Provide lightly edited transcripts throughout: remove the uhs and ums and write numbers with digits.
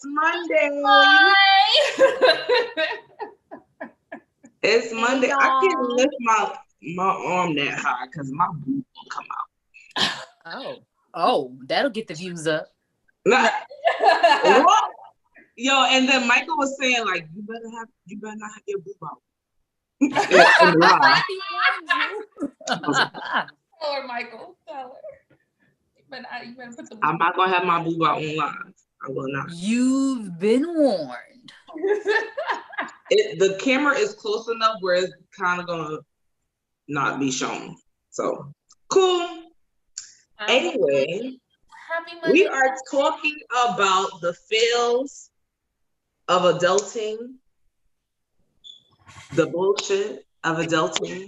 It's Monday. It's Monday. Hey, I can't lift my arm that high because my boob will come out. Oh, that'll get the views up. What? Yo, and then Michael was saying like, you better not have your boob out. Tell her, Michael. Tell her. You better put the I'm not gonna have my boob out on live. I will not. You've been warned. The camera is close enough where it's kind of gonna not be shown. So cool. Anyway, we are talking about the fails of adulting, the bullshit of adulting,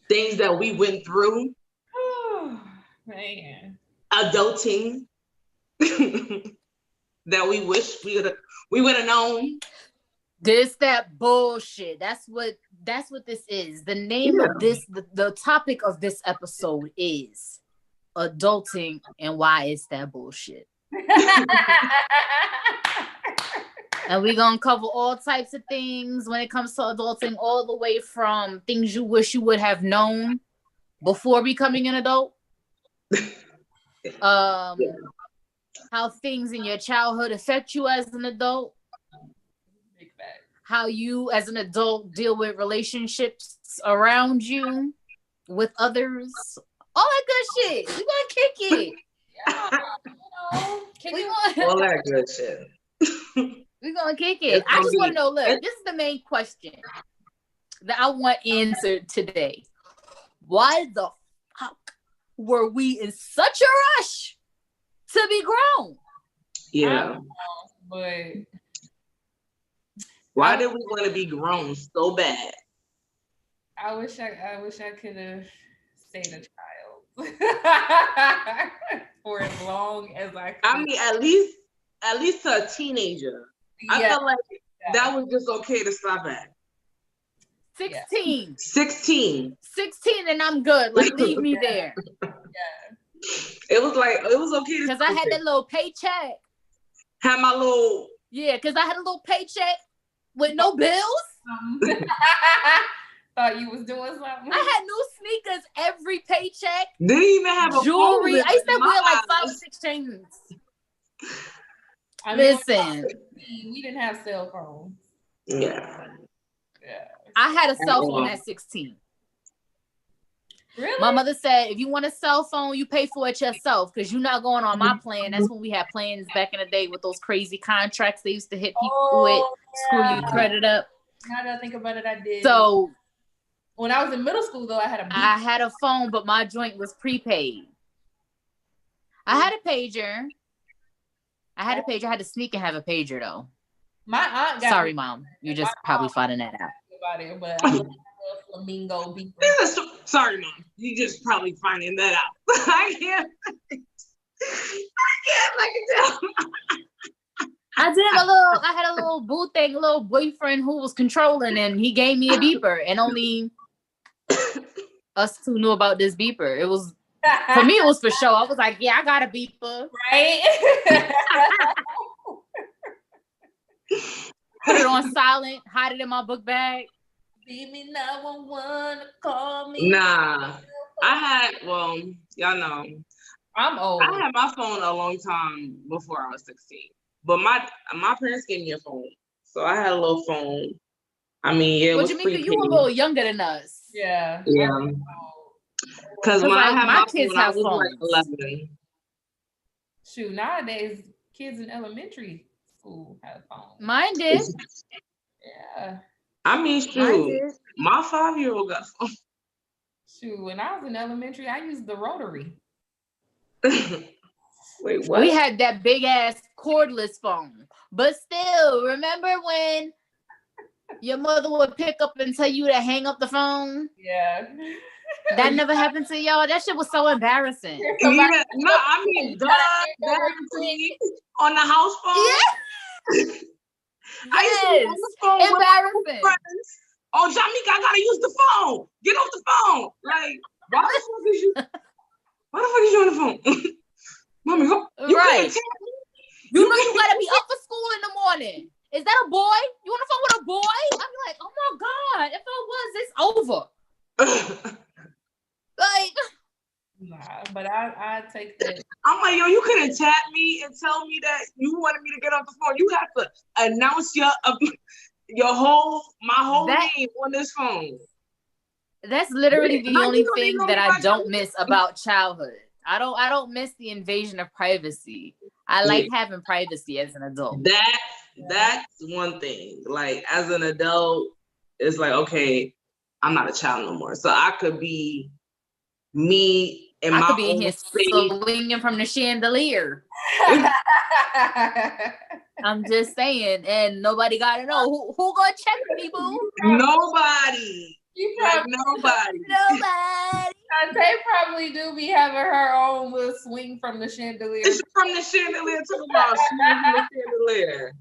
things that we went through. Oh, man. Adulting that we wish we would have known. That bullshit. That's what this is. The name of this, the topic of this episode is adulting and why it's that bullshit. And we're gonna cover all types of things when it comes to adulting, all the way from things you wish you would have known before becoming an adult. How things in your childhood affect you as an adult. How you as an adult deal with relationships around you, with others. All that good shit. We gonna kick it. All that good shit. We're gonna kick it. I just want to know, look, this is the main question that I want answered today. Why the fuck were we in such a rush to be grown? Yeah. But why did we want to be grown so bad? I wish I could have stayed a child for as long as I could. I mean, at least to a teenager. I felt like that was just okay to stop at. 16. 16 and I'm good. Like, leave me there. It was okay because I had that little paycheck. Had my little because I had a little paycheck with no bills. Thought you was doing something. I had new sneakers every paycheck. Didn't even have a jewelry. phone. I used to wear like 5 or 6 chains. Listen, we didn't have cell phones. Yeah. I had a cell phone at 16. Really? My mother said, if you want a cell phone, you pay for it yourself because you're not going on my plan. That's when we had plans back in the day with those crazy contracts they used to hit people with, screw your credit up. Now that I think about it, I did. So when I was in middle school, though, I had a phone, but my joint was prepaid. I had a pager. I had to sneak and have a pager though. My aunt got Sorry, Mom. You're just probably finding that out. About it, but I a flamingo beeper. Sorry, Mom. You just probably finding that out. I can't tell. I had a little boo thing, a little boyfriend who was controlling, and he gave me a beeper, and only us two knew about this beeper. It was, for me, it was for show. I was like, yeah, I got a beeper. Right? Put it on silent, hide it in my book bag. Give me 911, call me. Nah. Y'all know. I'm old. I had my phone a long time before I was 16. But my parents gave me a phone. So I had a little phone. I mean, it was Jamaica, you were a little younger than us. Yeah. Yeah. Because when I had my kids phone, have I was phones. like 11. Shoot, nowadays, kids in elementary school have phones. Mine did. Yeah. I mean, shoot, my 5-year-old got a phone. Shoot, when I was in elementary, I used the rotary. Wait, what? We had that big ass cordless phone. But still, remember when your mother would pick up and tell you to hang up the phone? Yeah. That never happened to y'all? That shit was so embarrassing. Yeah, no, I mean, that happened to me on the house phone. Yeah. I used to be on the phone embarrassing. With my friends. Oh, Jamaica, I gotta use the phone. Get off the phone. Like, why the fuck is you on the phone? Mommy, you right. You know you gotta be up for school in the morning. Is that a boy? You want to fuck with a boy? I'm like, oh my God. If I was, it's over. Like, nah, but I take that. I'm like, yo, you couldn't tap me and tell me that you wanted me to get off the phone. You have to announce my whole name on this phone. That's literally the How only you know they thing know that me I by don't name? miss about childhood. I don't miss the invasion of privacy. I like having privacy as an adult. That's one thing. Like as an adult, it's like, okay, I'm not a child no more. So I could be me in my I could be in own here space. swinging from the chandelier. I'm just saying, and nobody gotta know who gonna check me, boo. Nobody. Like nobody. Nobody. They probably do be having her own little swing from the chandelier. It's from the chandelier to about swing from the chandelier.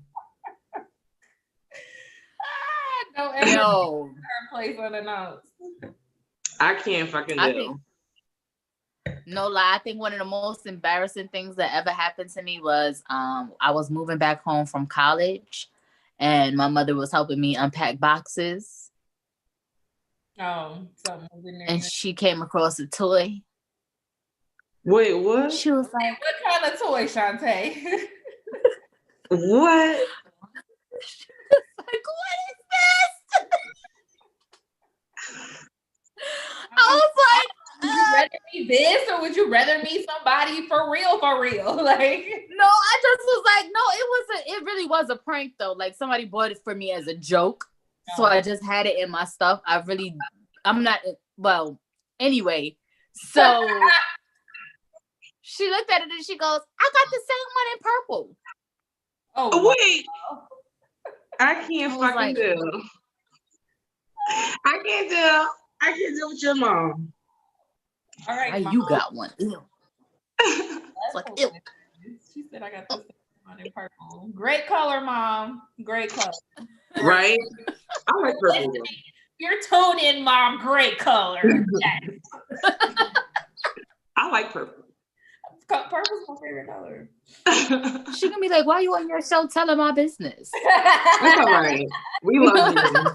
Don't ever No. her place unannounced. I can't fucking do. No lie, I think one of the most embarrassing things that ever happened to me was I was moving back home from college and my mother was helping me unpack boxes. Oh, something was in there. And she came across a toy. Wait, what? She was like, what kind of toy, Shantae? What? Like, what is this? I was like, would you rather me this or would you rather me somebody for real? Like, no, I just was like, no, it really was a prank though. Like somebody bought it for me as a joke. So I just had it in my stuff. Anyway. So she looked at it and she goes, I got the same one in purple. Oh, wait. I can't fucking do. I can't do with your mom. All right, Mom. You got one. Ew. Like, ew. She said I got the same one in purple. Great color, Mom. Great color. Right? I like purple. You're tuned in, Mom. Great color. Yes. I like purple. Purple's my favorite color. She gonna be like, why you on your show telling my business? That's all right. We love you.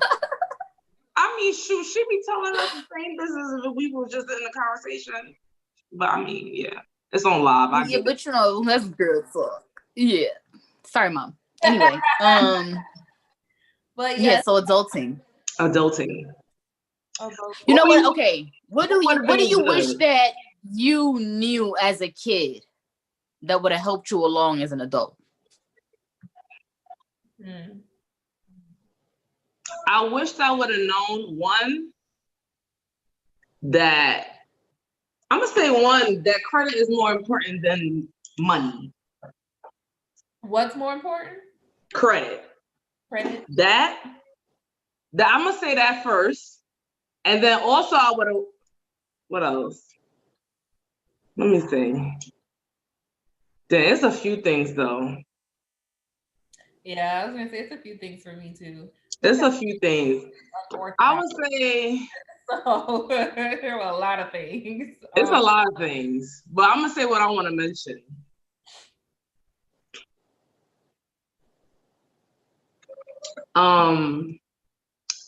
I mean, shoot, she be telling us the same business if we were just in the conversation. But I mean, yeah, it's on live. Yeah, but you know, that's good talk. Yeah. Sorry, Mom. Anyway, but yeah, so adulting. You know what? Okay. What do you wish that you knew as a kid that would have helped you along as an adult? I wish I would have known that credit is more important than money. What's more important? Credit. That I'm gonna say that first. And then also I would have, what else? Let me see. There's a few things though. Yeah, I was gonna say it's a few things for me too. There's a few things. I would say so there were a lot of things. It's a lot of things, but I'm gonna say what I want to mention.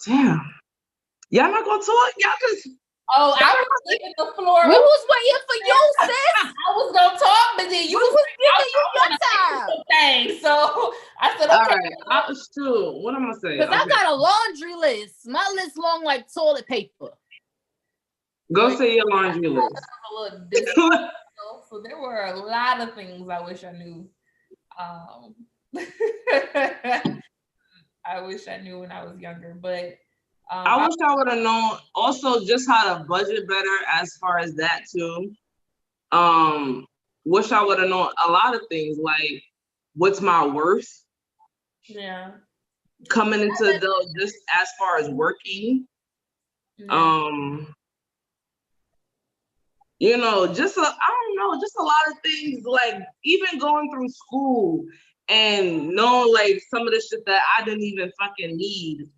Damn. Y'all not gonna talk? Y'all just. Oh, I was leaving the floor. We was waiting for you, sis. I was gonna talk, but then you was giving you your time. So I said, okay. All right. Shoot. What am I saying? Because I got a laundry list. My list long like toilet paper. Go say your laundry list. So there were a lot of things I wish I knew. I wish I knew when I was younger, but I wish I would have known also just how to budget better as far as that too. Wish I would have known a lot of things like what's my worth. Yeah. Coming into adult just as far as working. You know, just a lot of things, like even going through school and knowing like some of the shit that I didn't even fucking need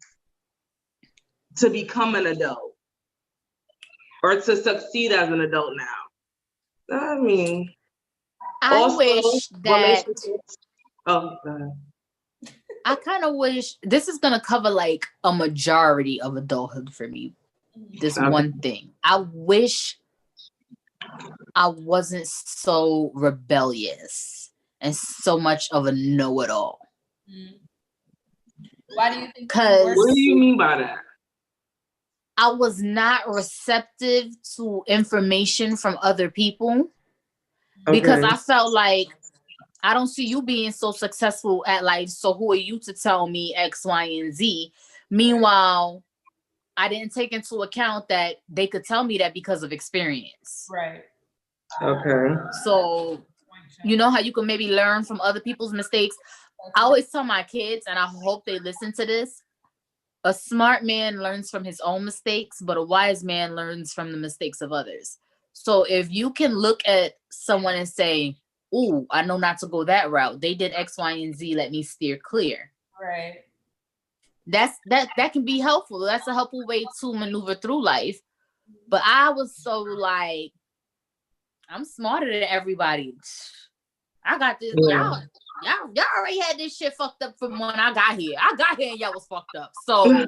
to become an adult or to succeed as an adult now. I mean, I wish that Oh, God. I kind of wish this is gonna cover like a majority of adulthood for me. This one thing. I wish I wasn't so rebellious and so much of a know-it-all. Why do you think? What do you mean by that? I was not receptive to information from other people because I felt like I don't see you being so successful at life. So who are you to tell me X, Y, and Z? Meanwhile, I didn't take into account that they could tell me that because of experience. Right. Okay. So, you know how you can maybe learn from other people's mistakes? I always tell my kids, and I hope they listen to this, a smart man learns from his own mistakes, but a wise man learns from the mistakes of others. So if you can look at someone and say, ooh, I know not to go that route. They did X, Y, and Z. Let me steer clear. Right. That can be helpful. That's a helpful way to maneuver through life. But I was so like, I'm smarter than everybody. I got this. Yeah. Y'all already had this shit fucked up from when I got here. I got here and y'all was fucked up. So y'all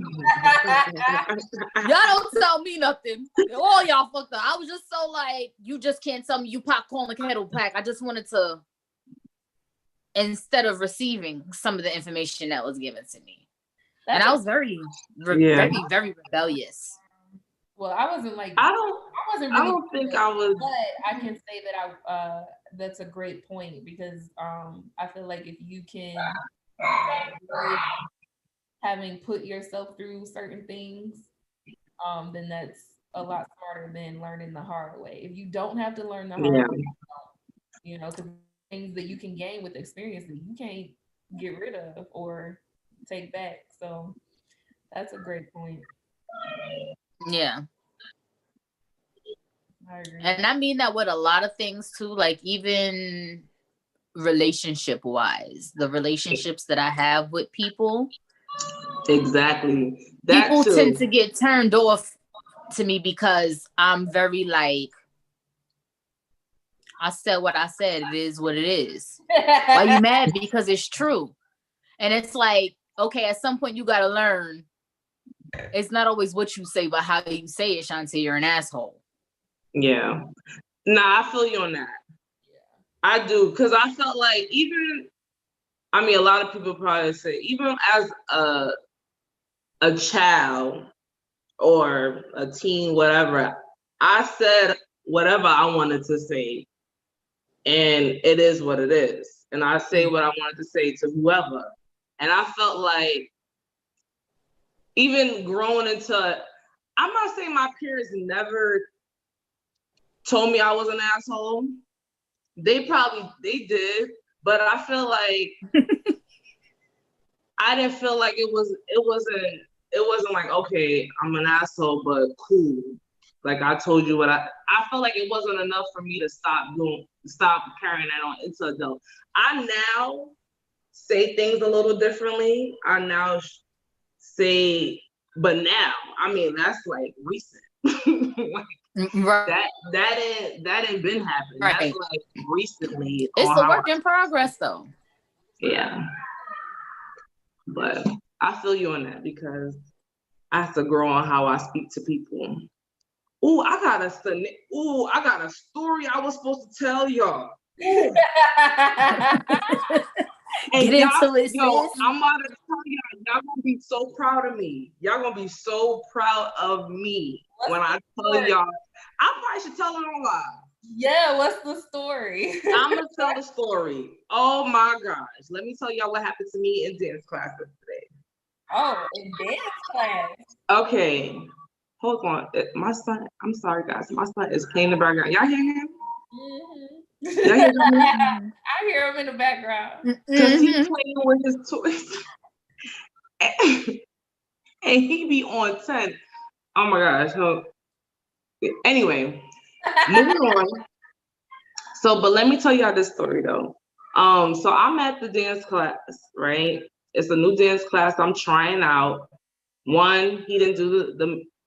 don't tell me nothing. All y'all fucked up. I was just so like, you just can't tell me you popcorn the kettle black. I just wanted to, instead of receiving some of the information that was given to me. And I was very, very rebellious. Well, I wasn't like, I wasn't really, I don't think I was. but I can say that that's a great point because I feel like if you can having put yourself through certain things, then that's a lot smarter than learning the hard way. If you don't have to learn the hard way, you know, because things that you can gain with experience that you can't get rid of or take back. So that's a great point. Yeah. I agree. And I mean that with a lot of things too, like even relationship wise, the relationships that I have with people. Exactly. People tend to get turned off to me because I'm very like, I said what I said. It is what it is. Why you mad? Because it's true. And it's like, okay, at some point you got to learn. It's not always what you say, but how you say it, Shantae. You're an asshole. Yeah. Nah, I feel you on that. Yeah. I do. Because I felt like a lot of people probably say, even as a child or a teen, whatever, I said whatever I wanted to say. And it is what it is. And I say what I wanted to say to whoever. And I felt like even growing into, I'm not saying my parents never told me I was an asshole. They did, but I feel like I didn't feel like it wasn't like, okay, I'm an asshole, but cool. Like I told you I felt like it wasn't enough for me to stop carrying that on into adult. I now say things a little differently. I now say, but now, that's like recent. Like, that ain't been happening. Right. That's like recently. It's a work in progress though. Yeah. But I feel you on that because I have to grow on how I speak to people. Ooh, I got a story I was supposed to tell y'all. And get into it, I'm about to tell y'all gonna be so proud of me. Y'all gonna be so proud of me when I tell y'all. I probably should tell it on live. Yeah, what's the story? I'm gonna tell the story. Oh my gosh. Let me tell y'all what happened to me in dance class today. Oh, in dance class. Okay. Hold on. My son, I'm sorry guys. My son is playing in the background. Y'all hear him? Mm-hmm. Y'all hear him? I hear him in the background. Because he's playing with his toys. And he be on 10. Oh my gosh. So, anyway, moving on. So, but let me tell y'all this story though. So I'm at the dance class, right? It's a new dance class I'm trying out. One, he didn't do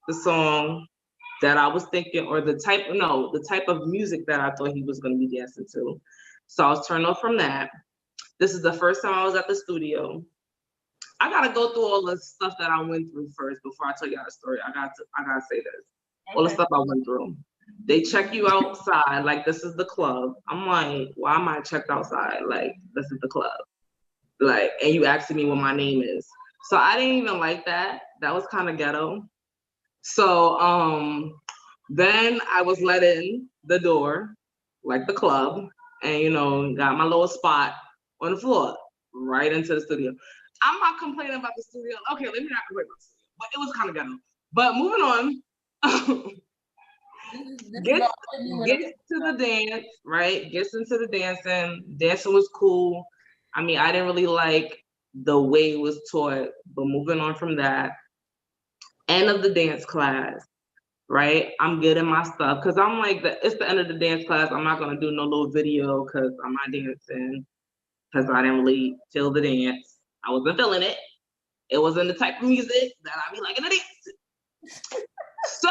the song that I was thinking, or the type of music that I thought he was going to be dancing to. So I was turned off from that. This is the first time I was at the studio. I gotta go through all the stuff that I went through first before I tell y'all the story. I gotta say this. Okay. All the stuff I went through. They check you outside like this is the club. I'm like, why am I checked outside? Like, this is the club. Like, and you asking me what my name is. So I didn't even like that. That was kind of ghetto. So then I was let in the door, like the club, and you know, got my little spot on the floor, right into the studio. I'm not complaining about the studio. Okay, let me not complain about the studio, but it was kind of ghetto. But moving on. Gets to the dance, right? Gets into the dancing. Dancing was cool. I mean, I didn't really like the way it was taught, but moving on from that, end of the dance class, right? I'm getting my stuff because I'm like, it's the end of the dance class. I'm not gonna do no little video because I'm not dancing because I didn't really feel the dance. I wasn't feeling it. It wasn't the type of music that I be liking to dance. So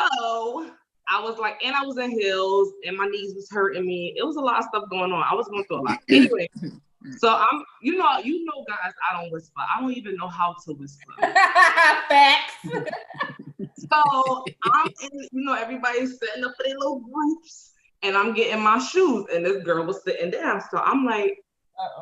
I was like, and I was in heels and my knees was hurting me. It was a lot of stuff going on. I was going through a lot. Anyway, so I'm, you know, guys, I don't whisper. I don't even know how to whisper. Facts. So I'm in, you know, everybody's setting up for their little groups and I'm getting my shoes and this girl was sitting down. So I'm like,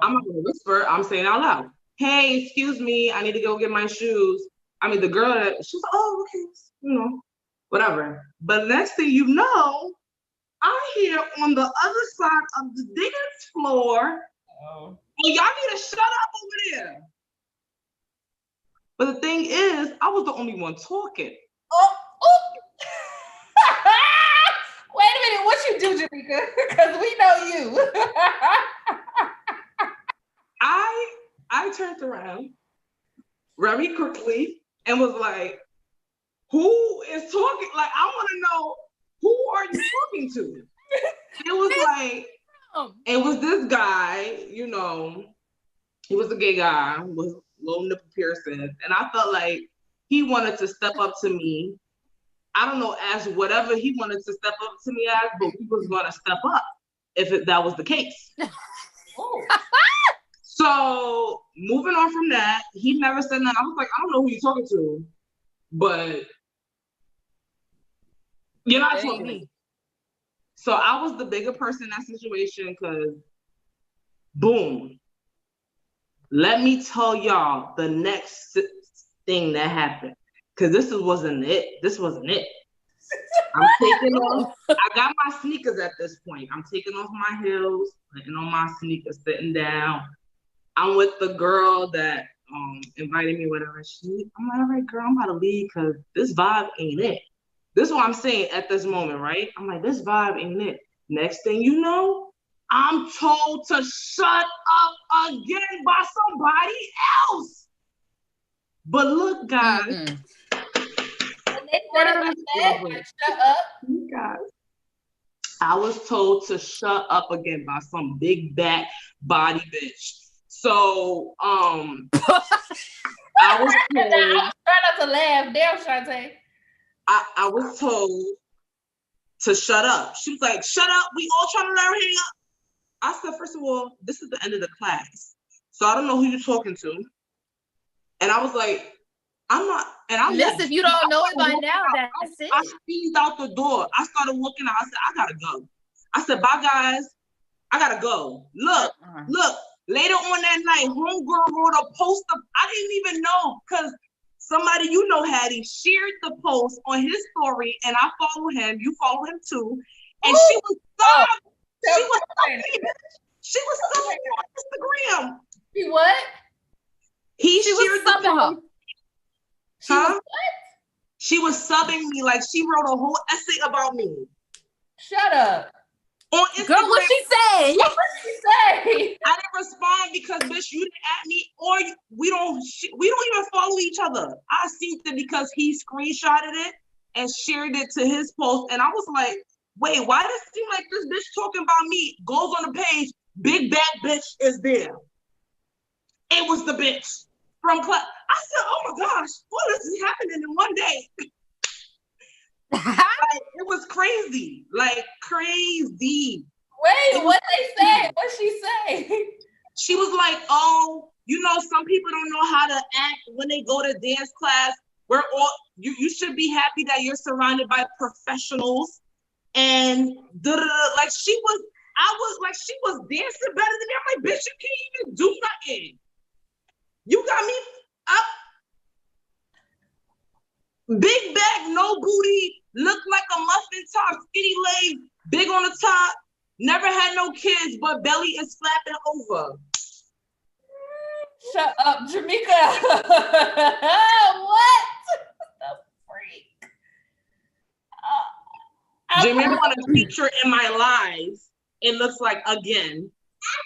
I'm not gonna whisper, I'm saying out loud, hey, excuse me, I need to go get my shoes. I mean, the girl, she's like, oh, okay, you know, whatever. But next thing you know, I hear on the other side of the dance floor, and y'all need to shut up over there. But the thing is, I was the only one talking. Wait a minute, what you do, Jamaica? Because we know you. I turned around very quickly and was like, who is talking? Like, I want to know, who are you talking to? It was like, it was this guy, you know, he was a gay guy with little nipple piercings. And I felt like he wanted to step up to me. I don't know, as whatever he wanted to step up to me as, but we was going to step up if that was the case. So moving on from that, he never said nothing. I was like, I don't know who you're talking to, but you're not talking to me. So I was the bigger person in that situation because, boom. Let me tell y'all the next thing that happened. Because this wasn't it. This wasn't it. I'm taking off. I got my sneakers at this point. I'm taking off my heels, putting on my sneakers, sitting down. I'm with the girl that invited me, whatever. I'm like, all right, girl, I'm about to leave because this vibe ain't it. This is what I'm saying at this moment, right? I'm like, this vibe ain't it. Next thing you know, I'm told to shut up again by somebody else. But look, guys. Shut up. Guys, I was told to shut up again by some big back body bitch. So I was told. Try not to laugh. Damn, Shantae. I was told to shut up. She was like, shut up. We all trying to learn hang up. I said, first of all, this is the end of the class. So I don't know who you're talking to. And I was like, I'm not, and I listen, if you don't know it by now, that's it. I speeded out the door. I started walking out. I said, I gotta go. I said, bye guys. I gotta go. Look, later on that night, homegirl wrote a post up. I didn't even know because somebody you know, Hattie, shared the post on his story, and I follow him. You follow him too. And she was sobbing. She was subbing on Instagram. She what? She shared the post. Huh? She was subbing me, like she wrote a whole essay about me. Shut up. On Instagram. Girl, what she say? What she say? I didn't respond because, bitch, you didn't at me, or we don't even follow each other. I seen it because he screenshotted it and shared it to his post, and I was like, wait, why does it seem like this bitch talking about me? Goes on the page, big bad bitch is there. It was the bitch from class. I said, oh my gosh, all this is happening in one day. Like, it was crazy, like crazy. Wait, what they say? What she say? She was like, oh, you know, some people don't know how to act when they go to dance class. We're all, you should be happy that you're surrounded by professionals. And like she was dancing better than me. I'm like, bitch, you can't even do nothing. You got me up. Big back, no booty, looked like a muffin top, skinny legs, big on the top, never had no kids, but belly is flapping over. Shut up, Jamaica. What the freak? Jamaica want a feature in my lives. It looks like again.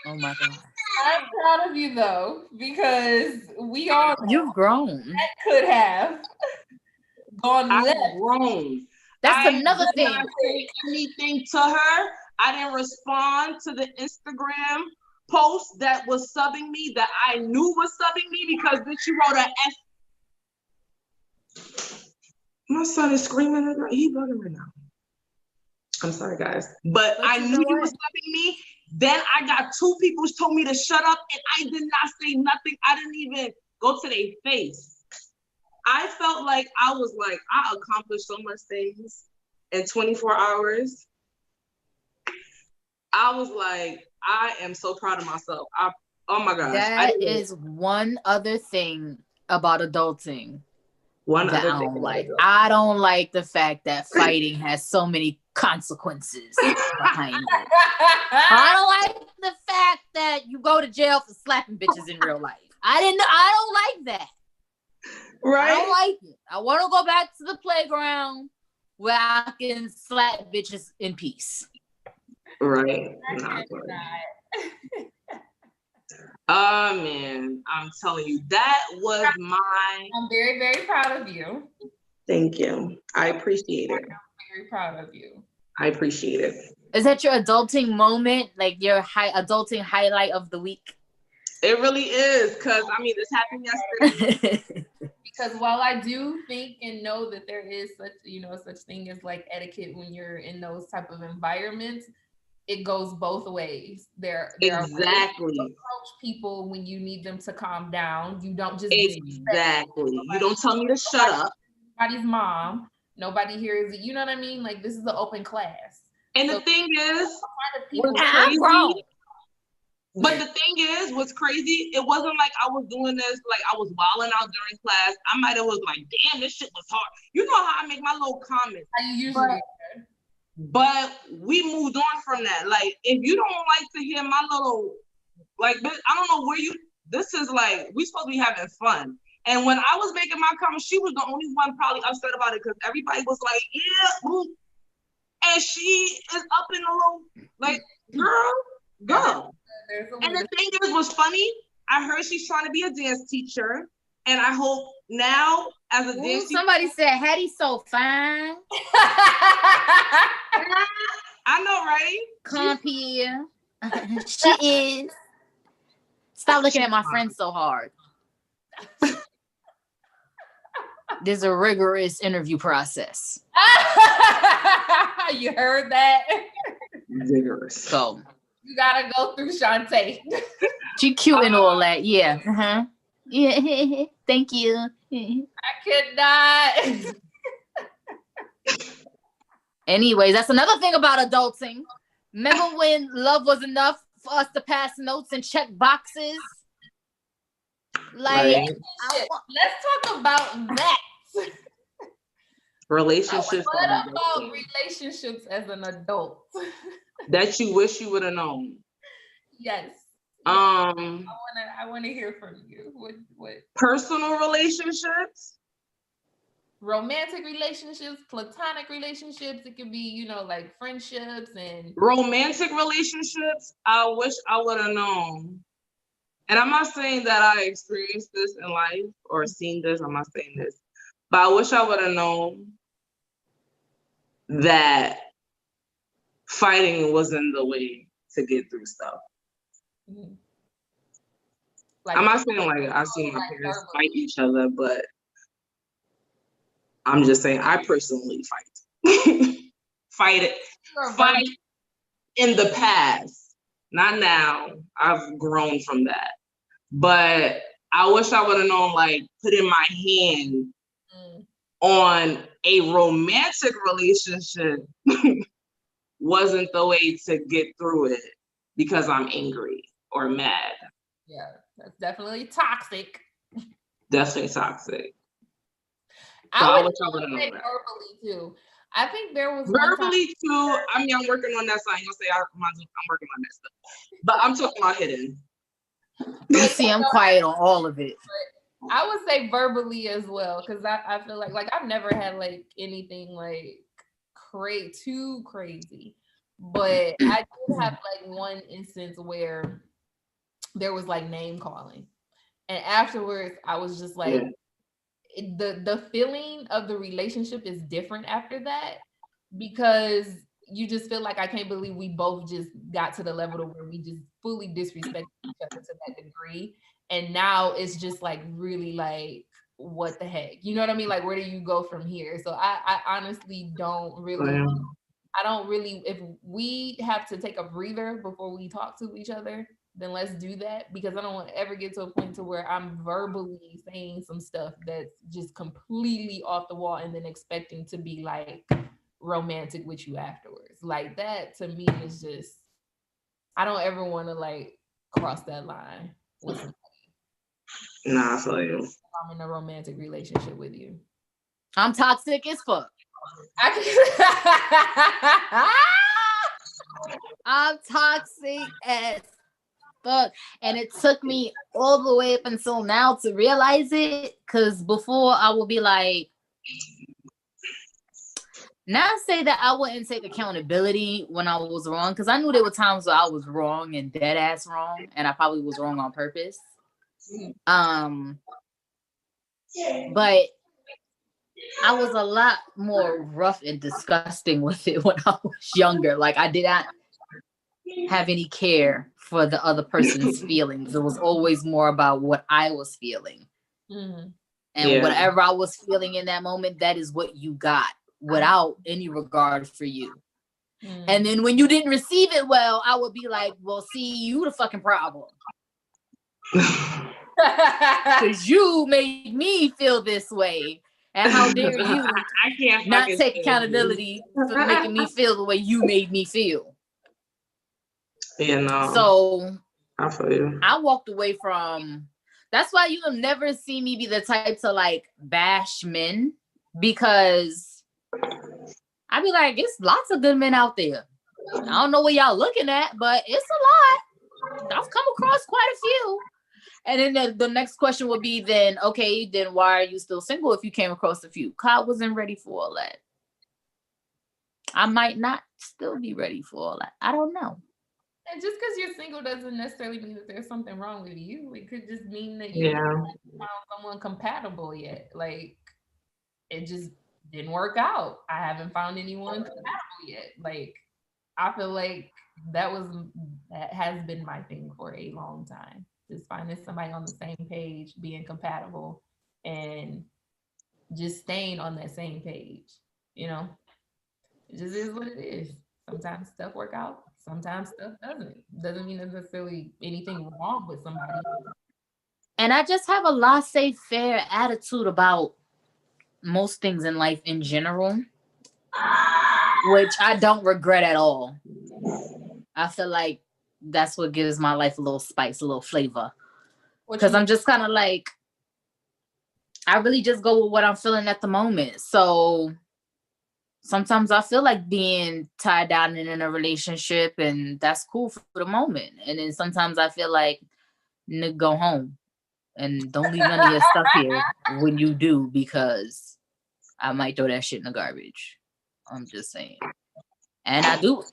Oh my God. I'm proud of you though, because we all You've grown. That could have gone I've left. grown. That's another thing. I didn't say anything to her. I didn't respond to the Instagram post that was subbing me, that I knew was subbing me, because then she wrote an F. My son is screaming at her. He bugging right now. I'm sorry, guys. But I knew he was subbing me. Then I got 2 people who told me to shut up, and I did not say nothing. I didn't even go to their face. I felt like I accomplished so much things in 24 hours. I was like, I am so proud of myself. Oh my gosh. That is one other thing about adulting. I don't like the fact that fighting has so many consequences behind it. I don't like the fact that you go to jail for slapping bitches in real life. I don't like that. Right? I don't like it. I want to go back to the playground where I can slap bitches in peace. Right. Oh man, I'm telling you, that was I'm very, very proud of you. Thank you. I appreciate it. I'm very proud of you. I appreciate it. Is that your adulting moment? Like your adulting highlight of the week? It really is, because I mean, this happened yesterday. Because while I do think and know that there is such thing as like etiquette when you're in those type of environments, it goes both ways. There are ways to approach people when you need them to calm down. You don't just you don't tell me to shut up. Nobody's mom. Nobody hears it. You know what I mean? Like, this is an open class. And the thing is, but the thing is, what's crazy, it wasn't like I was doing this, like I was wilding out during class. I might have was like, damn, this shit was hard. You know how I make my little comments. How you usually But we moved on from that. Like, if you don't like to hear my little, like, I don't know where this is like, we supposed to be having fun. And when I was making my comments, she was the only one probably upset about it, because everybody was like, yeah, ooh. And she is up in a little, like, girl. And the thing is, what's funny, I heard she's trying to be a dance teacher. And I hope now, as a dance teacher. Somebody said, Hattie's so fine. I know, right? Come here. She is. Stop looking at my friend so hard. There's a rigorous interview process. You heard that? Rigorous. So you gotta go through Shantae. She cute and all that. Yeah. Uh-huh. Yeah. Thank you. I could not. Anyways, that's another thing about adulting. Remember when love was enough for us to pass notes and check boxes? Like, right. Let's talk about that. Relationships. What about relationships as an adult? That you wish you would have known. Yes. I want to hear from you. What personal relationships? Romantic relationships, platonic relationships. It could be, like friendships and romantic relationships. I wish I would have known. And I'm not saying that I experienced this in life or seen this. I'm not saying this. But I wish I would have known that fighting wasn't the way to get through stuff. Mm-hmm. I'm not saying like I see my parents fight each other, but I'm just saying I personally fight. Fight in the past. Not now. I've grown from that. But I wish I would have known, like, putting my hand on a romantic relationship wasn't the way to get through it because I'm angry or mad. Yeah, that's definitely toxic. Definitely toxic. So I wish I would have known that. Verbally too. I think there was verbally too. I mean, I'm working on that. So I ain't gonna say I'm working on that stuff, but I'm talking about hidden. You see, I'm quiet on all of it. I would say verbally as well, because I feel like I've never had like anything like too crazy, but I did have like one instance where there was like name calling, and afterwards I was just like, the feeling of the relationship is different after that, because you just feel like, I can't believe we both just got to the level to where we just fully disrespect each other to that degree. And now it's just like really like, what the heck? You know what I mean? Like, where do you go from here? So I honestly don't really, if we have to take a breather before we talk to each other, then let's do that, because I don't want to ever get to a point to where I'm verbally saying some stuff that's just completely off the wall and then expecting to be like romantic with you afterwards. Like, that to me is just, I don't ever want to like cross that line with somebody. Nah, I feel you. I'm in a romantic relationship with you. I'm toxic as fuck. I'm toxic as fuck. And it took me all the way up until now to realize it. Because before I would be like, not say that I wouldn't take accountability when I was wrong, because I knew there were times where I was wrong and dead ass wrong, and I probably was wrong on purpose. But I was a lot more rough and disgusting with it when I was younger. Like, I did not have any care for the other person's feelings. It was always more about what I was feeling. And whatever I was feeling in that moment, that is what you got, without any regard for you. And then when you didn't receive it well, I would be like, well, see, you the fucking problem. Because you made me feel this way. And how dare you not take accountability for making me feel the way you made me feel. Yeah, no. So I feel you. I walked away from, that's why you'll never see me be the type to like bash men, because I be like, it's lots of good men out there. I don't know what y'all looking at, but it's a lot. I've come across quite a few. And then the next question would be then, okay, then why are you still single if you came across a few? I wasn't ready for all that. I might not still be ready for all that. I don't know. And just because you're single doesn't necessarily mean that there's something wrong with you. It could just mean that you haven't found someone compatible yet. Like, it just didn't work out. I haven't found anyone compatible yet. Like, I feel like that has been my thing for a long time. Just finding somebody on the same page, being compatible, and just staying on that same page. You know, it just is what it is. Sometimes stuff work out, sometimes stuff doesn't. Doesn't mean there's necessarily anything wrong with somebody. And I just have a laissez-faire attitude about most things in life in general, which I don't regret at all. I feel like that's what gives my life a little spice, a little flavor. Because I'm just kind of like, I really just go with what I'm feeling at the moment. So sometimes I feel like being tied down in a relationship, and that's cool for the moment. And then sometimes I feel like, nigga, go home and don't leave none of your stuff here when you do, because I might throw that shit in the garbage. I'm just saying. And I do.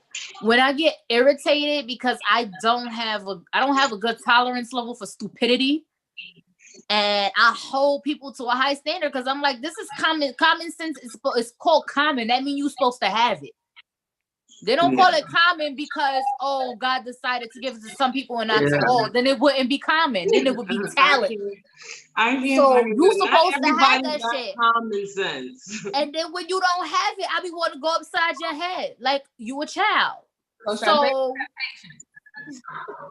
When I get irritated because I don't have a good tolerance level for stupidity, and I hold people to a high standard, because I'm like, this is common sense. It's called common. That means you're supposed to have it. They don't call it common because, oh, God decided to give it to some people and not to all. Then it wouldn't be common. Then it would be talent. I can't so you're supposed to have that shit. Common sense. And then when you don't have it, I be wanting to go upside your head like you a child. So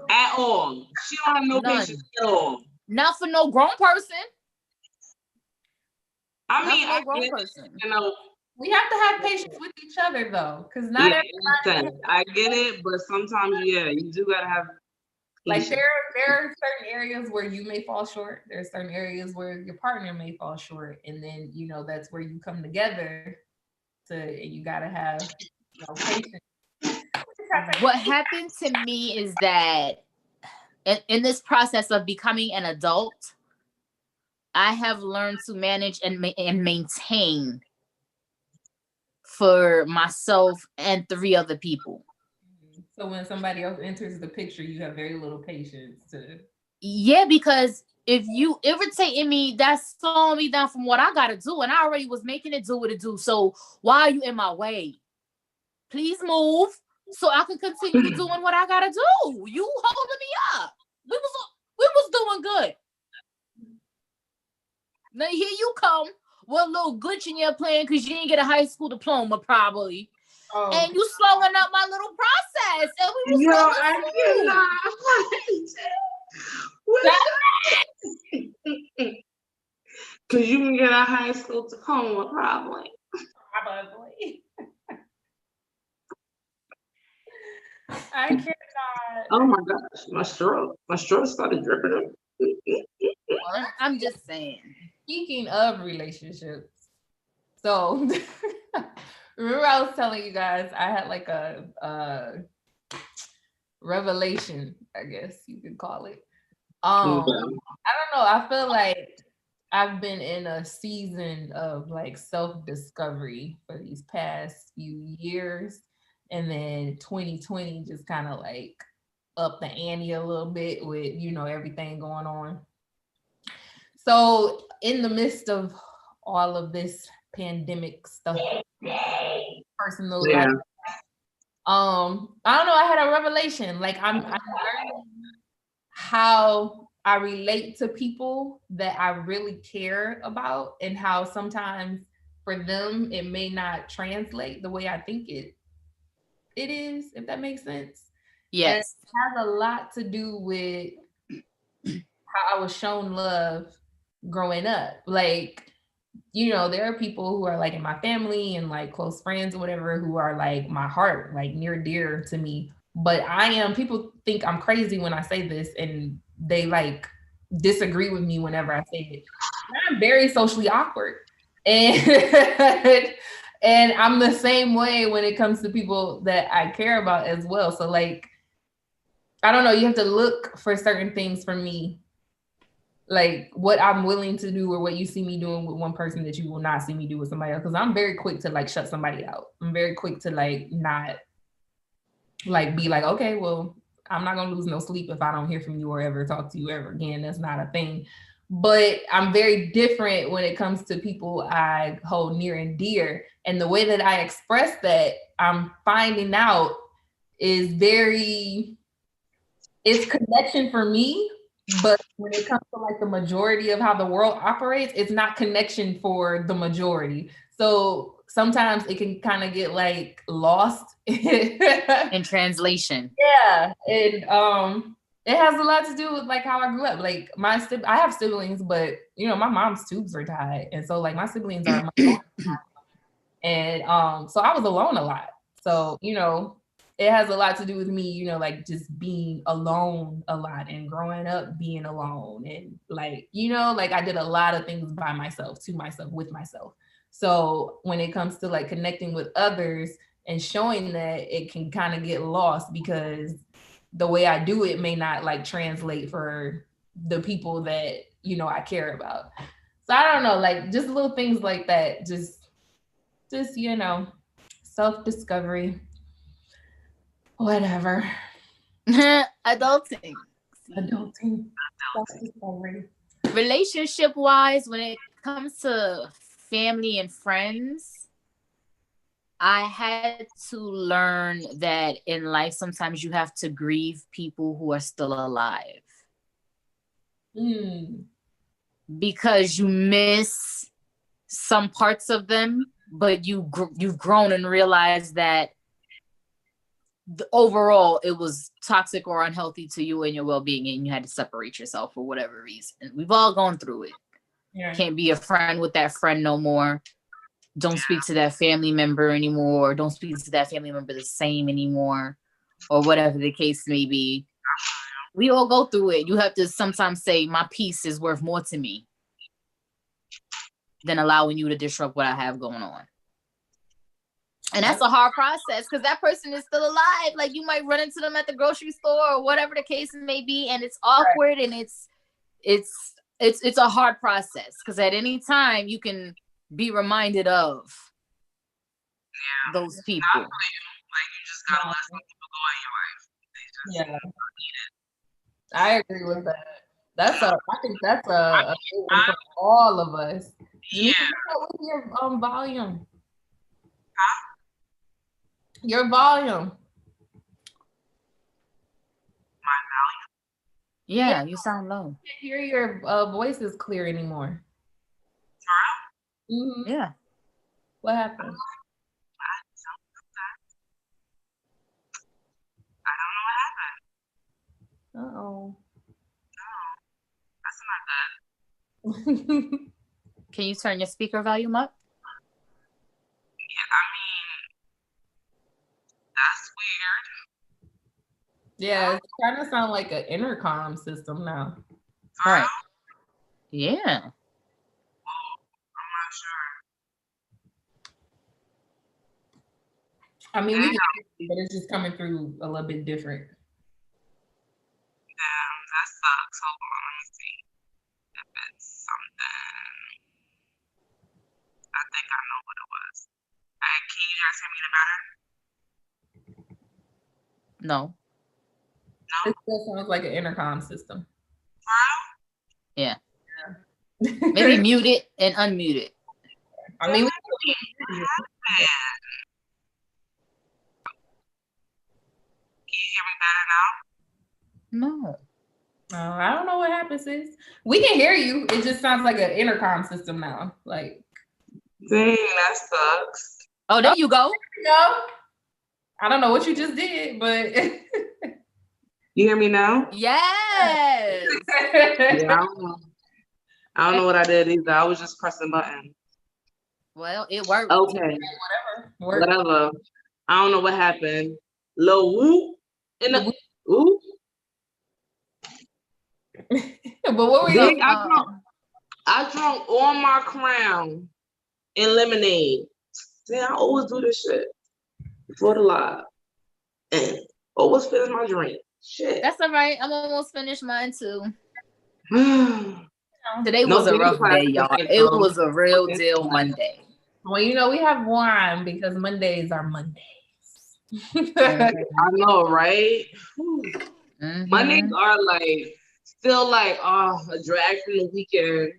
At all. She don't have no None. patience at all. Not for no grown person. I mean, Not for no grown person. You know, we have to have patience with each other though, because not everybody. I get it, but sometimes, you do gotta have. Like there are certain areas where you may fall short. There are certain areas where your partner may fall short, and then that's where you come together. You gotta have patience. What happened to me is that in this process of becoming an adult, I have learned to manage and maintain for myself and 3 other people. So when somebody else enters the picture, you have very little patience to. Yeah, because if you irritating me, that's slowing me down from what I gotta do, and I already was making it do what it do. So why are you in my way? Please move so I can continue doing what I gotta do. You holding me up. We was doing good. Now here you come with a little glitch in your plan because you didn't get a high school diploma probably. Oh. And you slowing up my little process. And we was because you can get a high school diploma probably. I cannot. Oh my gosh, my straw started dripping. I'm just saying. Speaking of relationships, so remember I was telling you guys I had like a revelation, I guess you could call it. I don't know. I feel like I've been in a season of like self-discovery for these past few years. And then 2020 just kind of like up the ante a little bit with, everything going on. So in the midst of all of this pandemic stuff, personal life, I don't know, I had a revelation. Like I'm learning how I relate to people that I really care about, and how sometimes for them it may not translate the way I think it is, if that makes sense. Yes. And it has a lot to do with how I was shown love growing up. Like, there are people who are like in my family and like close friends or whatever who are like my heart, like near dear to me. But people think I'm crazy when I say this, and they like disagree with me whenever I say it. I'm very socially awkward. And and I'm the same way when it comes to people that I care about as well. So like, I don't know, you have to look for certain things for me, like what I'm willing to do or what you see me doing with one person that you will not see me do with somebody else. Because I'm very quick to like shut somebody out. I'm very quick to like not like be like, okay, well, I'm not gonna lose no sleep if I don't hear from you or ever talk to you ever again. That's not a thing. But I'm very different when it comes to people I hold near and dear. And the way that I express that, I'm finding out is it's connection for me. But when it comes to like the majority of how the world operates, it's not connection for the majority. So sometimes it can kind of get like lost in translation. Yeah. And it has a lot to do with like how I grew up. Like I have siblings, but my mom's tubes are tied. And so like my siblings are and so I was alone a lot. So, it has a lot to do with me, like just being alone a lot and growing up being alone. And like, like I did a lot of things by myself, to myself, with myself. So when it comes to like connecting with others and showing that, it can kind of get lost because the way I do it may not like translate for the people that, I care about. So I don't know, like just little things like that, just self-discovery. Whatever. Adulting. Self-discovery. Relationship wise, when it comes to family and friends, I had to learn that in life, sometimes you have to grieve people who are still alive. Because you miss some parts of them, but you've grown and realized that overall it was toxic or unhealthy to you and your well-being, and you had to separate yourself for whatever reason. We've all gone through it. Yeah. Can't be a friend with that friend no more. Don't speak to that family member anymore. Don't speak to that family member the same anymore, or whatever the case may be. We all go through it. You have to sometimes say, my peace is worth more to me than allowing you to disrupt what I have going on. And that's a hard process because that person is still alive. Like, you might run into them at the grocery store or whatever the case may be, and it's awkward, and it's a hard process because at any time you can be reminded of those people. Like, you just gotta let some people go in your life. Yeah, I agree with that. I think that's a good one for all of us. Yeah. With your volume. Huh? Your volume. My volume? Yeah, you sound low. I can't hear your voice is clear anymore. Mm-hmm. Yeah. What happened? I don't know what happened. Uh-oh. No, that's not good. Can you turn your speaker volume up? Yeah, I mean, that's weird. Yeah, it's kind of sound like an intercom system now. All right. Yeah. I'm not sure. I mean, we can, but it's just coming through a little bit different. Damn, that sucks. Hold on, let me see if it's something. I think I know what it was. Hey, can you guys hear me any better? No. No? It still sounds like an intercom system. Yeah. Maybe mute it and unmute it. I mean, can you hear me better now? No. I don't know what happened, sis. We can hear you. It just sounds like an intercom system now. Like, dang, that sucks. Oh, there you go. No, I don't know what you just did, but you hear me now? Yes. Yeah, I don't know what I did either. I was just pressing buttons. Well, it worked. Okay. Whatever. I don't know what happened. Low whoop in the whoop. But what were you? I drunk all my Crown and lemonade. See, I always do this shit before the live, and always finish my drink. Shit. That's all right. I'm almost finished mine too. Today was a rough day, y'all. It was a real deal Monday. Well, you know, we have one because Mondays are Mondays. I know, right? Mm-hmm. Mondays are like still like a drag from the weekend,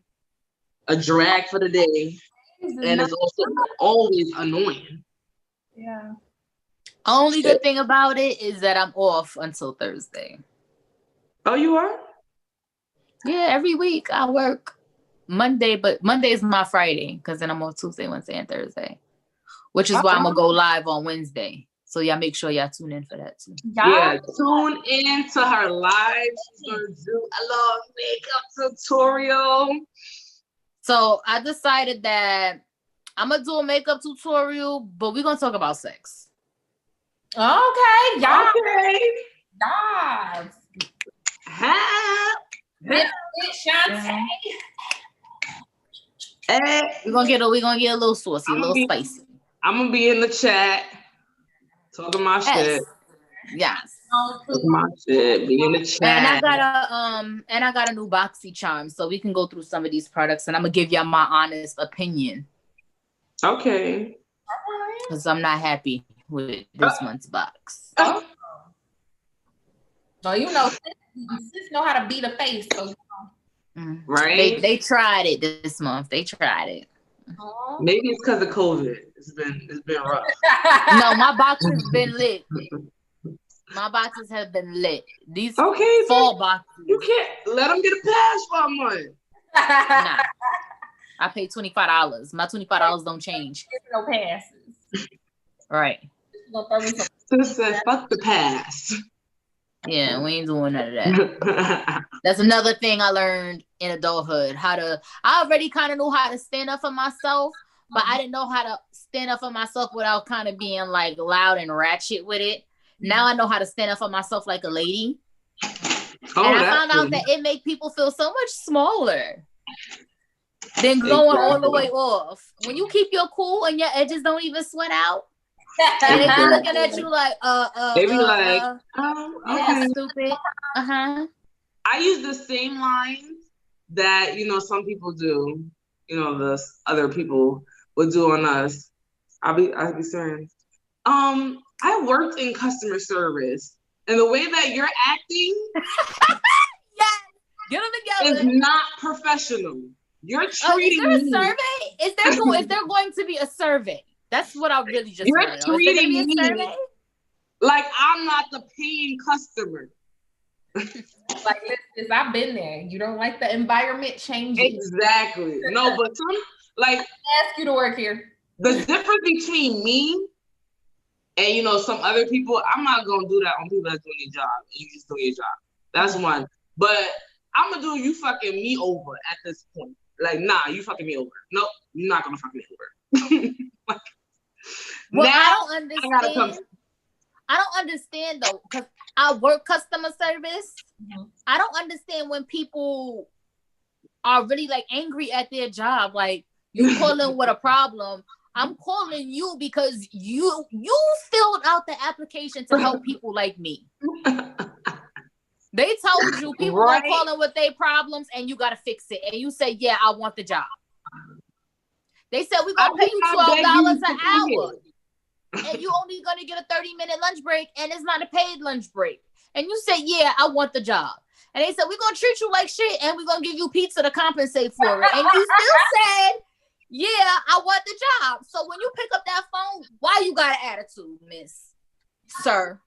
a drag for the day, and it's also always annoying. Yeah. Only good thing about it is that I'm off until Thursday. Oh, you are? Yeah, every week I work Monday, but Monday is my Friday because then I'm off Tuesday, Wednesday, and Thursday, which is why I'm gonna go live on Wednesday. So y'all make sure y'all tune in for that too. Yeah, tune in to her live. She's gonna do a little makeup tutorial. So I decided that I'm gonna do a makeup tutorial, but we're gonna talk about sex. Okay, y'all. Okay. Yes. We're gonna get a little saucy, a little spicy. I'm gonna be in the chat talking my shit. Yes. Talking my shit. Be in the chat. And I got a new Boxy Charm, so we can go through some of these products, and I'm gonna give y'all my honest opinion. Okay. Because I'm not happy with this month's box. So you know, sis know how to beat a face. So right. They tried it this month. They tried it. Maybe it's because of COVID. It's been rough. No, my box has been lit. My boxes have been lit. These fall boxes. You can't let them get a pass for a month. Nah. I paid $25. My $25 don't change. No passes. Right. So Sis said, fuck the past. Yeah, we ain't doing none of that. That's another thing I learned in adulthood. I already kind of knew how to stand up for myself, but I didn't know how to stand up for myself without kind of being like loud and ratchet with it. Now I know how to stand up for myself like a lady. And I found out that it make people feel so much smaller than going all the way off. When you keep your cool and your edges don't even sweat out, and they be looking at you like, they be like, yeah, stupid. I use the same lines that, you know, some people do, you know, the other people would do on us. I'll be saying, I worked in customer service, and the way that you're acting, yes, get them together, is not professional. You're treating is there a survey? Is there going to be a survey? That's what I really just You're learned. treating me like I'm not the paying customer. Like, listen, I've been there. You don't like the environment changing. Exactly. No, but some, like, ask you to work here. The difference between me and, you know, some other people, I'm not gonna do that on people that's doing their job. You just doing your job. That's one. But I'm gonna do you fucking me over at this point. Like, nah, you fucking me over. Nope, you're not gonna fuck me over. Like, well, now I don't understand. I don't understand though, because I work customer service. Mm-hmm. I don't understand when people are really like angry at their job. Like, you calling with a problem. I'm calling you because you filled out the application to help people like me. They told you people are calling with their problems and you gotta fix it. And you say, yeah, I want the job. They said we're gonna pay you $12 an hour. And you only gonna get a 30-minute lunch break, and it's not a paid lunch break. And you say, yeah, I want the job. And they said, we're gonna treat you like shit, and we're gonna give you pizza to compensate for it. And you still said, yeah, I want the job. So when you pick up that phone, why you got an attitude, miss? Sir.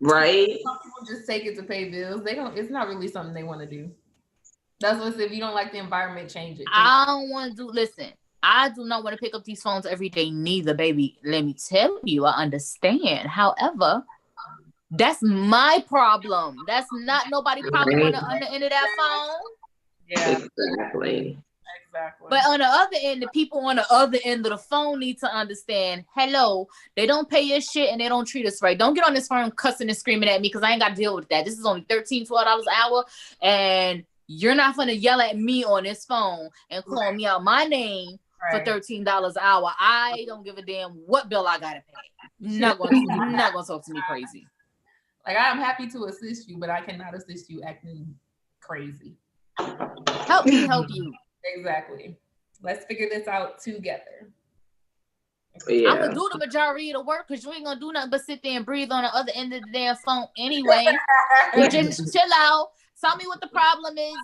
Right? Some people just take it to pay bills. It's not really something they want to do. That's what if you don't like the environment, change it. I don't want to listen. I do not want to pick up these phones every day, neither, baby. Let me tell you, I understand. However, that's my problem. That's not nobody's problem on the end of that phone. Yeah, exactly. But on the other end, the people on the other end of the phone need to understand, hello, they don't pay your shit and they don't treat us right. Don't get on this phone cussing and screaming at me because I ain't got to deal with that. This is only $13, $12 an hour, and you're not going to yell at me on this phone and call me out my name for $13 an hour. I don't give a damn what bill I got to pay. Not going to talk to me crazy. Like, I'm happy to assist you, but I cannot assist you acting crazy. Help me help you. Exactly. Let's figure this out together. Yeah. I'm gonna do the majority of the work because you ain't gonna do nothing but sit there and breathe on the other end of the damn phone anyway. You just chill out. Tell me what the problem is.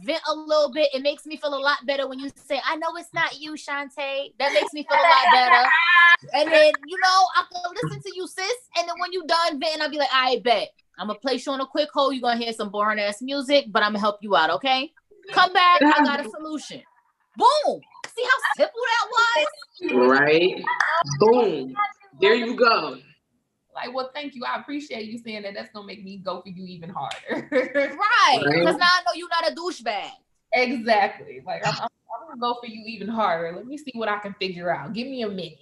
Vent a little bit. It makes me feel a lot better when you say, I know it's not you, Shantae. That makes me feel a lot better. And then, you know, I can listen to you, sis. And then when you done venting, I'll be like, I bet. I'm gonna place you on a quick hold. You're gonna hear some boring ass music, but I'm gonna help you out, okay? Come back, I got a solution. Boom! See how simple that was? Right? Boom. There you go. Like, well, thank you. I appreciate you saying that. That's gonna make me go for you even harder. Right. Because now I know you're not a douchebag. Exactly. Like, I'm gonna go for you even harder. Let me see what I can figure out. Give me a minute.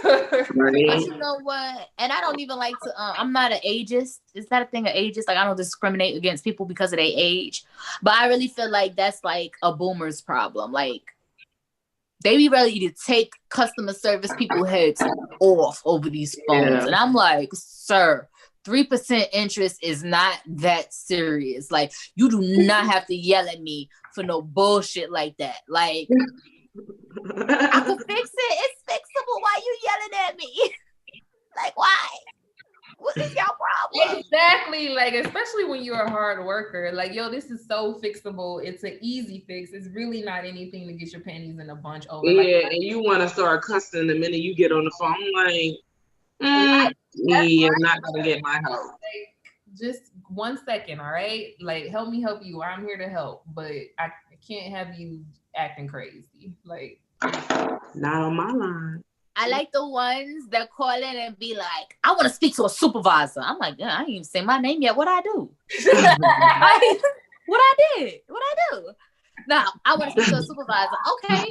But you know what? And I don't even like to, I'm not an ageist. Is that a thing of ageist? Like, I don't discriminate against people because of their age. But I really feel like that's like a boomer's problem. Like, they be ready to take customer service people heads off over these phones. Yeah. And I'm like, sir, 3% interest is not that serious. Like, you do not have to yell at me for no bullshit like that. Like, I can fix it. It's fixable. Why you yelling at me? Like, why? What is your problem? Exactly. Like, especially when you're a hard worker. Like, yo, this is so fixable. It's an easy fix. It's really not anything to get your panties in a bunch over. Yeah, like, and you want to start cussing the minute you get on the phone. Like, I'm not going to get my help. Like, just 1 second, all right? Like, help me help you. I'm here to help. But I can't have you acting crazy. Like, not on my line. I like the ones that call in and be like, I want to speak to a supervisor. I'm like, yeah, I ain't even say my name yet. What I do? What I did? What I do? Now, I want to speak to a supervisor. Okay.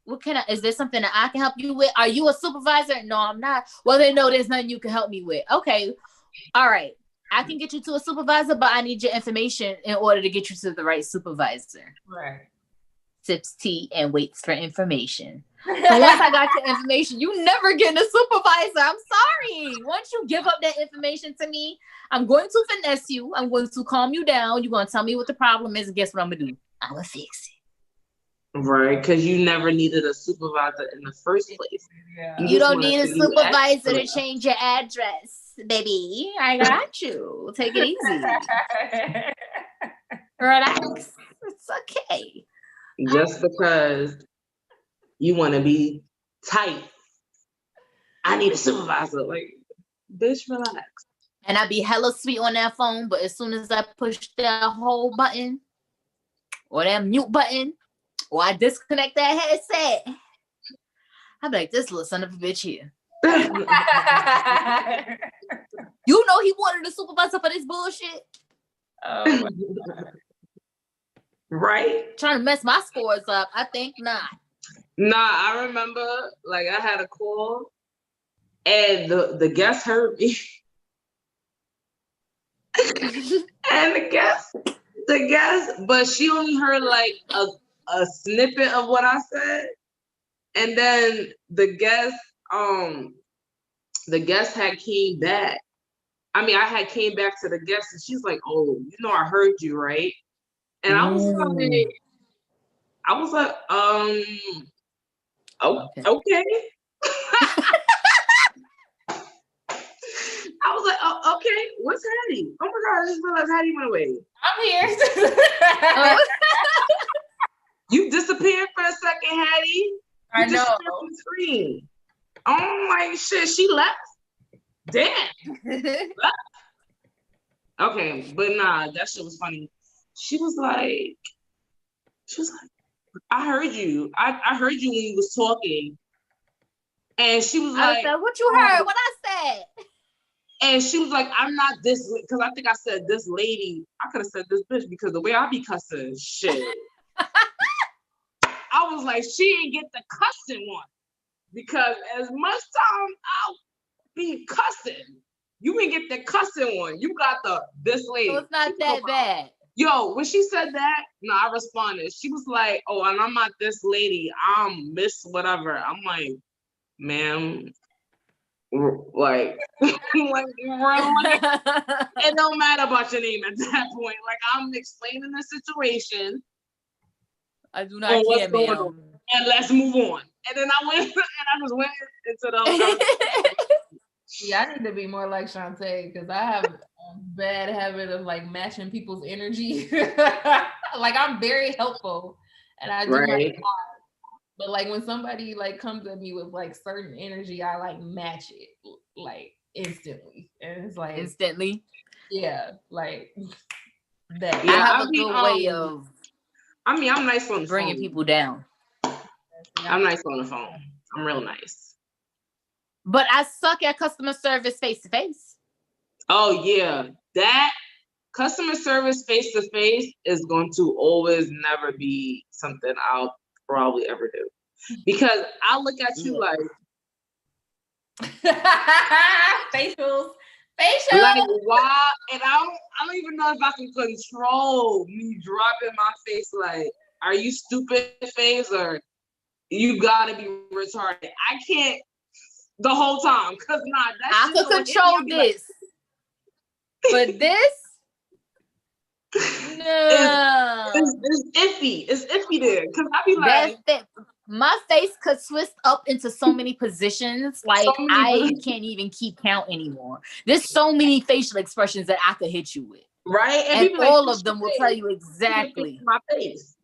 What can I, is there something that I can help you with? Are you a supervisor? No, I'm not. Well, then no, there's nothing you can help me with. Okay. All right. I can get you to a supervisor, but I need your information in order to get you to the right supervisor. Right. Sips tea and waits for information. But once I got your information, you never get a supervisor. I'm sorry. Once you give up that information to me, I'm going to finesse you. I'm going to calm you down. You're going to tell me what the problem is. And guess what I'm going to do? I'm going to fix it. Right, because you never needed a supervisor in the first place. Yeah. You don't need a supervisor to change your address, baby. I got you. Take it easy. Relax. It's okay. Just because you want to be tight, I need a supervisor. Like, bitch, relax. And I be hella sweet on that phone, but as soon as I push that whole button or that mute button, or I disconnect that headset, I'm like, this little son of a bitch here. You know he wanted a supervisor for this bullshit. Oh, Right? Trying to mess my scores up. I think not. Nah, I remember, like, I had a call, and the guest heard me. And the guest, but she only heard like a snippet of what I said. And then the guest had came back. I mean, I had came back to the guest and she's like, oh, you know, I heard you, right? And I was like, okay. I was like, oh, okay, what's Hattie? Oh my God, I just realized Hattie went away. I'm here. You disappeared for a second, Hattie. I know. From the screen. Oh my shit, she left. Damn. Okay, but nah, that shit was funny. She was like, I heard you. I heard you when you was talking. And she was like, what you heard? What I said? And she was like, I'm not this, because I think I said this lady. I could have said this bitch because the way I be cussing, shit. I was like, she ain't get the cussing one. Because as much time I'll be cussing, you ain't get the cussing one. You got this lady. So it's not that bad. Yo, when she said that, I responded. She was like, oh, and I'm not this lady. I'm Miss whatever. I'm like, ma'am, like, it don't matter about your name at that point. Like, I'm explaining the situation. I do not care, ma'am. And let's move on. And then I went and I just went into the Yeah, I need to be more like Shantae because I have a bad habit of like matching people's energy. Like I'm very helpful and I do my job. But like when somebody like comes at me with like certain energy, I like match it like instantly. And it's like instantly. Yeah, like that. Yeah, I have a good way of I'm nice on the bringing phone. People down. I'm nice on the phone. I'm real nice. But I suck at customer service face to face. Oh yeah, that customer service face to face is going to always never be something I'll probably ever do, because I look at you like facials. Like why? And I don't even know if I can control me dropping my face. Like, are you stupid face or you gotta be retarded? I can't the whole time because I could control this, but this. No, it's iffy. It's iffy there because I be like, my face could twist up into so many positions, like I can't even keep count anymore. There's so many facial expressions that I could hit you with, right? And all of them will tell you exactly my face.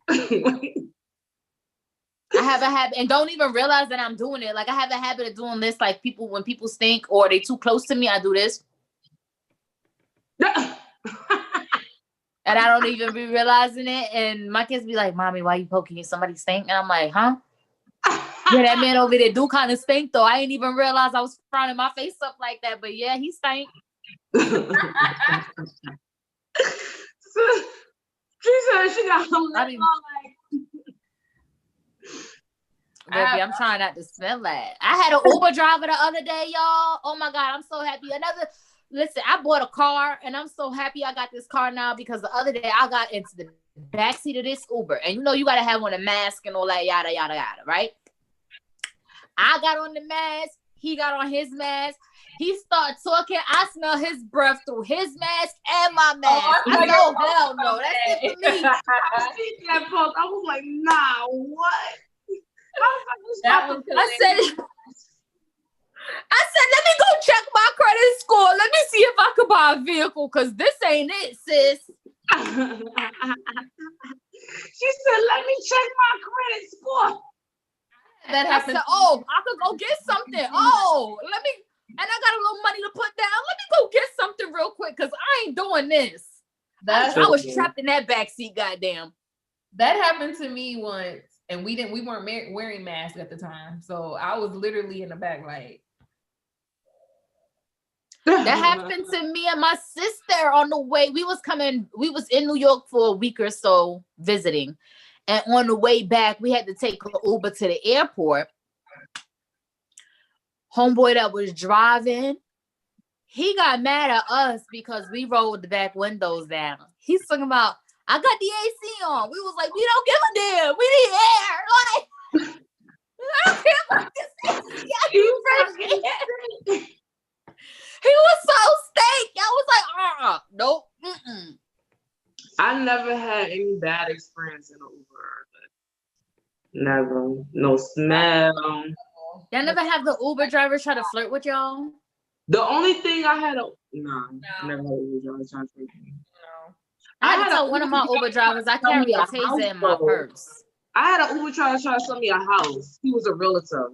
I have a habit, and don't even realize that I'm doing it. Like I have a habit of doing this. Like when people stink or they too close to me, I do this. And I don't even be realizing it. And my kids be like, "Mommy, why you poking? Somebody stink?" And I'm like, "Huh?" Yeah, that man over there do kind of stink though. I didn't even realize I was frowning my face up like that. But yeah, he stank. She said she got him like. Baby, I'm trying not to smell that. I had an Uber driver the other day, y'all. Oh my God, I'm so happy. Listen, I bought a car and I'm so happy I got this car now because the other day I got into the backseat of this Uber. And you know, you got to have on a mask and all that, yada, yada, yada, right? I got on the mask. He got on his mask. He started talking. I smell his breath through his mask and my mask. I said, oh, hell no. That's it for me. I seen that post. I was like, nah, what? I said, let me go check my credit score. Let me see if I could buy a vehicle because this ain't it, sis. She said, let me check my credit score. That happened. I said, oh, I could go get something. Oh, and I got a little money to put down. Let me go get something real quick because I ain't doing this. I was trapped in that backseat, goddamn. That happened to me once. And we weren't wearing masks at the time. So I was literally in the back like. That happened to me and my sister on the way. We was in New York for a week or so visiting. And on the way back, we had to take an Uber to the airport. Homeboy that was driving, he got mad at us because we rolled the back windows down. He's talking about, I got the AC on. We was like, we don't give a damn. We need air. Like, I don't care about this AC. I need fresh air. He was so stank. I was like, nope. Mm-mm. I never had any bad experience in an Uber. Never. No smell. Y'all never have the Uber driver try to flirt with y'all? The only thing I had never had an Uber driver try to flirt with me. No. I had to tell one of my Uber drivers I carry a taser in my purse. I had an Uber driver try to sell me a house. He was a realtor.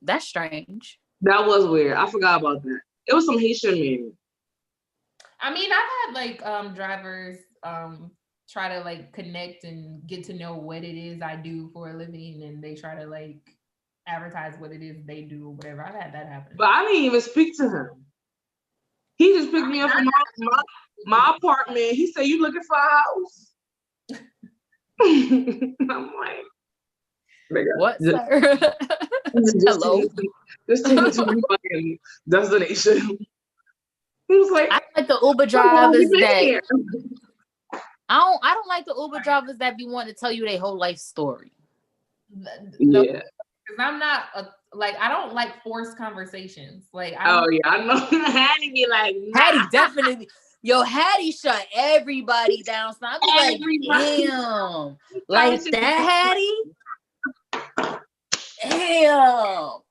That's strange. That was weird. I forgot about that. It was some Haitian man. I mean, I've had like drivers try to like connect and get to know what it is I do for a living, and they try to like advertise what it is they do or whatever. I've had that happen. But I didn't even speak to him. He just picked me up from my apartment. He said, "You looking for a house?" I'm like, what, sir? Hello. Just take me to my fucking destination. He was like, I like the Uber drivers that I don't like the Uber drivers that be wanting to tell you their whole life story. Yeah. Because I'm not I don't like forced conversations. Like, I know. Hattie be like, Hattie definitely. Yo, Hattie shut everybody down. So I be like, damn, like that, Hattie. Damn.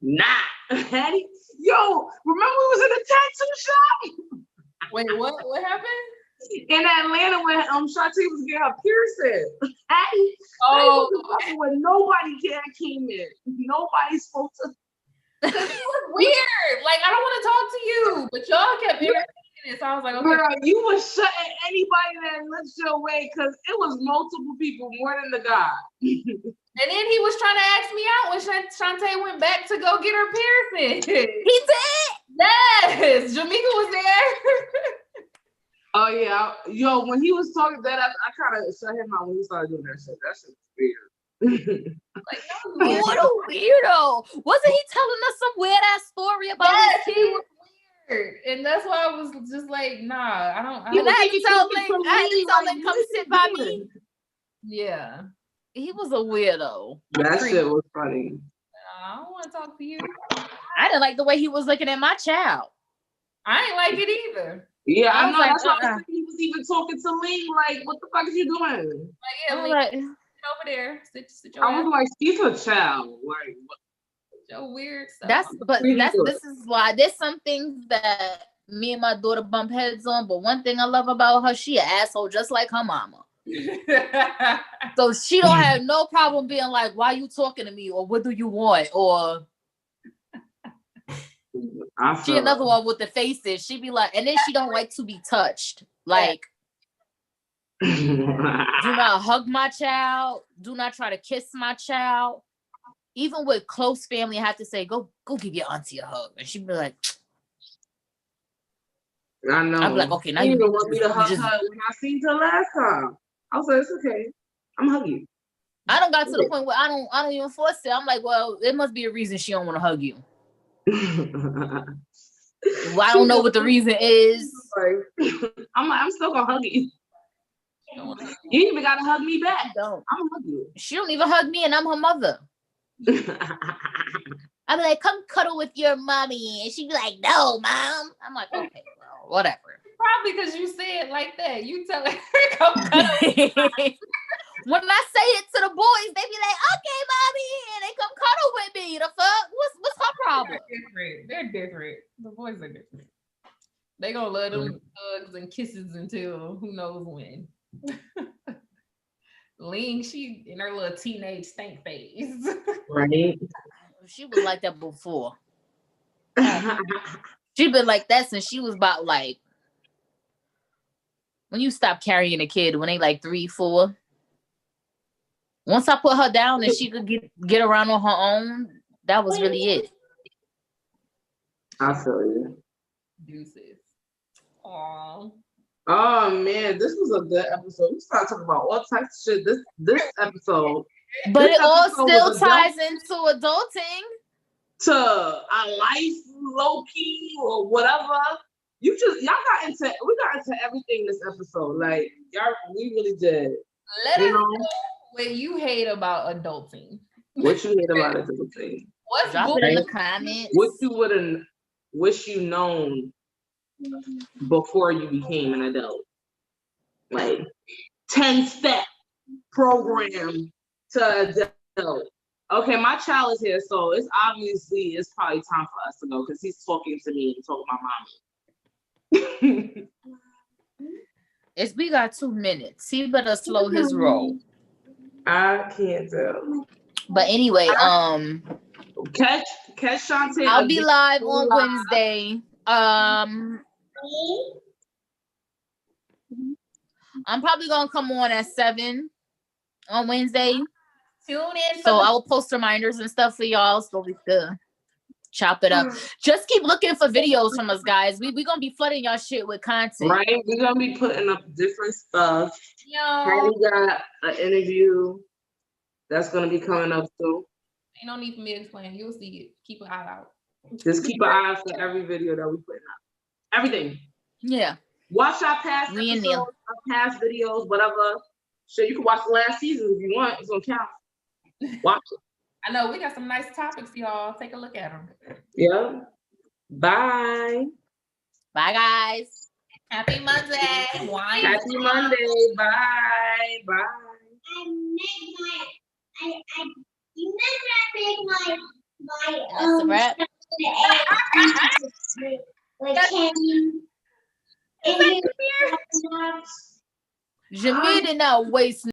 Nah, Hattie. Yo, remember we was in a tattoo shop? Wait, what happened? In Atlanta when Shanti was getting her piercing. Hattie. Oh, when nobody came in. Nobody spoke to. It was weird. Like, I don't want to talk to you, but y'all kept entertaining it. So I was like, okay. Girl, you was shutting anybody that looked your way because it was multiple people more than the guy. And then he was trying to ask me out when Shantae went back to go get her piercing. He did? Yes. Jamaica was there. Oh, yeah. Yo, when he was talking that, I kind of shut him out when he started doing that shit. That shit was weird. What a weirdo. Wasn't he telling us some weird-ass story about his kid? He was weird. And that's why I was just like, nah, I don't. I had to tell him, come sit by me. Yeah. He was a weirdo. That shit was funny. I don't want to talk to you. I didn't like the way he was looking at my child. I ain't like it either. Yeah, I know. Like, that's why he was even talking to Lee. Like, what the fuck is you doing? Like, yeah, Lee, over there. Sit your I was like, she's a child. Like, what? So weird stuff. This is why there's some things that me and my daughter bump heads on. But one thing I love about her, she an asshole just like her mama. So she don't have no problem being like, why you talking to me, or what do you want, or she another one with the faces. She be like, and then she don't like to be touched. Like, Do not hug my child. Do not try to kiss my child. Even with close family, I have to say, go give your auntie a hug. And she'd be like, I know. I'm like, okay, now you you didn't want me to hug just, her when I seen her last time. I was like, it's okay. I'm hug you. I don't got to the point where I don't even force it. I'm like, well, it must be a reason she don't want to hug you. Well, I don't know what the reason is. I'm still gonna hug you. You even gotta hug me back. Don't. I'm gonna hug you. She don't even hug me, and I'm her mother. I'm like, come cuddle with your mommy, and she'd be like, no, mom. I'm like, okay, well, whatever. Probably because you say it like that. You tell her come cuddle. When I say it to the boys, they be like, okay, mommy, and they come cuddle with me. The fuck? What's her problem? They're different. The boys are different. They gonna love them hugs and kisses until who knows when. Ling, she in her little teenage stank phase. Right. She was like that before. She been like that since she was about like, when you stop carrying a kid, when they like 3, 4. Once I put her down and she could get around on her own, that was really it. I feel you. Deuces. Aww. Oh man, this was a good episode. We started talking about all types of shit. This episode. But this it all episode still ties into adulting. To our life, low key, or whatever. We got into everything this episode. Like we really did. Let us know what you hate about adulting. What you hate about adulting? What's Drop it in the comments. What you would have wish you known before you became an adult? Like 10-step program to adult. Okay, my child is here, so it's probably time for us to go because he's talking to me and talking to my mommy. We got 2 minutes. He better slow his roll. I can't tell. But anyway, catch Shantae. I'll be live on Wednesday. I'm probably gonna come on at 7 on Wednesday. Tune in. So I will post reminders and stuff for y'all so we could chop it up. Just keep looking for videos from us, guys. We gonna be flooding y'all shit with content. Right, we're gonna be putting up different stuff. Yo, we got an interview that's gonna be coming up too. Ain't no need for me to explain. You'll see it. Keep an eye out. Just keep an eye out for every video that we put up. Everything. Yeah. Watch our past episodes, our past videos, whatever. Sure, you can watch the last season if you want. It's gonna count. Watch it. I know we got some nice topics, y'all. Take a look at them. Yeah. Bye. Bye, guys. Happy Monday. Happy Monday. Bye. Bye. You never make my That's a wrap. Jamil did not waste